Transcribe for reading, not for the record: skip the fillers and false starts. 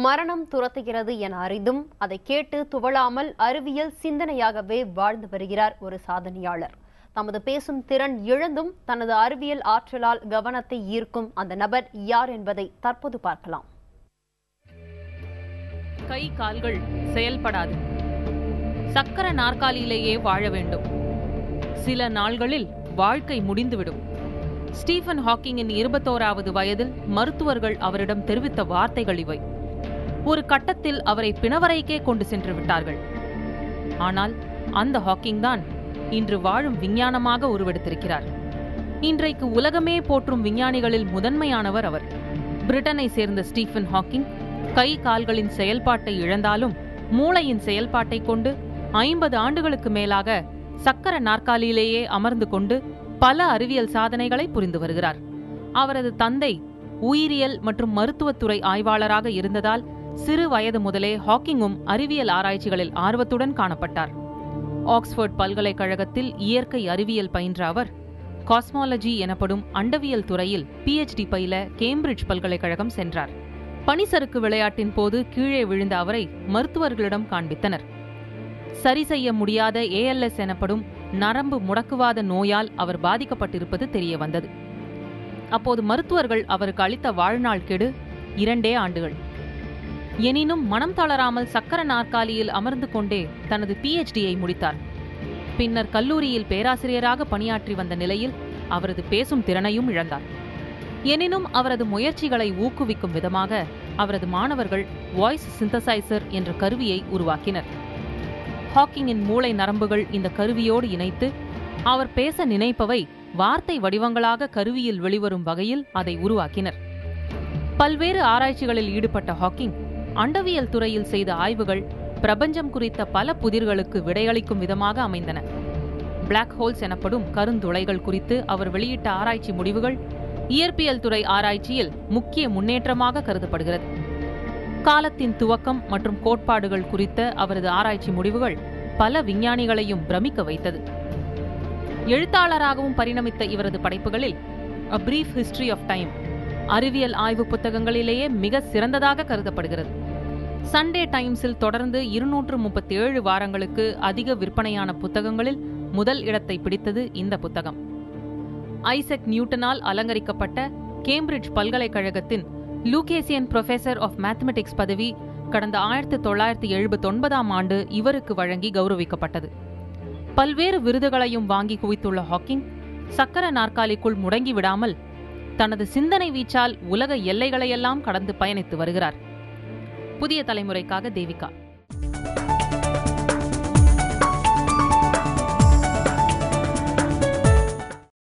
மரணம் துரத்துகிறது என அறிந்தும் அதை கேட்டு துவளாமல் அறிவியல் சிந்தனையாகவே வாழ்ந்து வருகிறார் ஒரு சாதனையாளர். தமது பேசும் திறன் இழந்தும் தனது அறிவியல் ஆற்றலால் கவனத்தை ஈர்க்கும் அந்த நபர் யார் என்பதை தற்போது பார்க்கலாம். கை கால்கள் செயல்படாது, சக்கர நாற்காலியிலேயே வாழ வேண்டும், சில நாள்களில் வாழ்க்கை முடிந்துவிடும். ஸ்டீஃபன் ஹாக்கிங்கின் 21வது வயதில் மருத்துவர்கள் அவரிடம் தெரிவித்த வார்த்தைகள் இவை. ஒரு கட்டத்தில் அவரை பிணவரைக்கே கொண்டு சென்று விட்டார்கள். ஆனால் அந்த ஹாக்கிங் தான் இன்று வாழும் விஞ்ஞானமாக உருவெடுத்திருக்கிறார். இன்றைக்கு உலகமே போற்றும் விஞ்ஞானிகளில் முதன்மையானவர் அவர். பிரிட்டனை சேர்ந்த ஸ்டீஃபன் ஹாக்கிங் கை கால்களின் செயல்பாட்டை இழந்தாலும் மூளையின் செயல்பாட்டை கொண்டு 50 ஆண்டுகளுக்கு மேலாக சக்கர நாற்காலியிலேயே அமர்ந்து கொண்டு பல அறிவியல் சாதனைகளை புரிந்து வருகிறார். அவரது தந்தை உயிரியல் மற்றும் மருத்துவத்துறை ஆய்வாளராக இருந்ததால் சிறு வயது முதலே ஹாக்கிங்கும் அறிவியல் ஆராய்ச்சிகளில் ஆர்வத்துடன் காணப்பட்டார். ஆக்ஸ்போர்ட் பல்கலைக்கழகத்தில் இயற்கை அறிவியல் பயின்ற அவர் காஸ்மாலஜி எனப்படும் அண்டவியல் துறையில் PhD பயில கேம்பிரிட்ஜ் பல்கலைக்கழகம் சென்றார். பனிசறுக்கு விளையாட்டின் போது கீழே விழுந்த அவரை மருத்துவர்களிடம் காண்பித்தனர். சரி செய்ய முடியாத ALS எனப்படும் நரம்பு முடக்குவாத நோயால் அவர் பாதிக்கப்பட்டிருப்பது தெரிய வந்தது. அப்போது மருத்துவர்கள் அவருக்கு அளித்த வாழ்நாள் கெடு 2 ஆண்டுகள். எனினும் மனம் தளராமல் சக்கர நாற்காலியில் அமர்ந்து கொண்டே தனது PhD-யை முடித்தார். பின்னர் கல்லூரியில் பேராசிரியராக பணியாற்றி வந்த நிலையில் அவரது பேசும் திறனையும் இழந்தார். எனினும் அவரது முயற்சிகளை ஊக்குவிக்கும் விதமாக அவரது மாணவர்கள் வாய்ஸ் சிந்தசைசர் என்ற கருவியை உருவாக்கினர். ஹாக்கிங்கின் மூளை நரம்புகள் இந்த கருவியோடு இணைத்து அவர் பேச நினைப்பவை வார்த்தை வடிவங்களாக கருவியில் வெளிவரும் வகையில் அதை உருவாக்கினர். பல்வேறு ஆராய்ச்சிகளில் ஈடுபட்ட ஹாக்கிங் அண்டவியல் துறையில் செய்த ஆய்வுகள் பிரபஞ்சம் குறித்த பல புதிர்களுக்கு விடையளிக்கும் விதமாக அமைந்தன. பிளாக் ஹோல்ஸ் எனப்படும் கருந்துளைகள் குறித்து அவர் வெளியிட்ட ஆராய்ச்சி முடிவுகள் இயற்பியல் துறை ஆராய்ச்சியில் முக்கிய முன்னேற்றமாக கருதப்படுகிறது. காலத்தின் துவக்கம் மற்றும் கோட்பாடுகள் குறித்த அவரது ஆராய்ச்சி முடிவுகள் பல விஞ்ஞானிகளையும் பிரமிக்க வைத்தது. எழுத்தாளராகவும் பரிணமித்த இவரது படைப்புகளில் A Brief History of Time அறிவியல் ஆய்வு புத்தகங்களிலேயே மிக சிறந்ததாக கருதப்படுகிறது. சண்டே டைம்ஸில் தொடர்ந்து 237 வாரங்களுக்கு அதிக விற்பனையான புத்தகங்களில் முதல் இடத்தை பிடித்தது இந்த புத்தகம். ஐசக் நியூட்டனால் அலங்கரிக்கப்பட்ட கேம்பிரிட்ஜ் பல்கலைக்கழகத்தின் லூகேசியன் புரொஃபசர் ஆஃப் மேத்தமெட்டிக்ஸ் பதவி கடந்த 1979ஆம் ஆண்டு இவருக்கு வழங்கி கௌரவிக்கப்பட்டது. பல்வேறு விருதுகளையும் வாங்கி குவித்துள்ள ஹாக்கிங் சக்கர நாற்காலிக்குள் முடங்கி விடாமல் தனது சிந்தனை வீச்சால் உலக எல்லைகளையெல்லாம் கடந்து பயணித்து வருகிறார். புதிய தலைமுறைக்காக தேவிகா.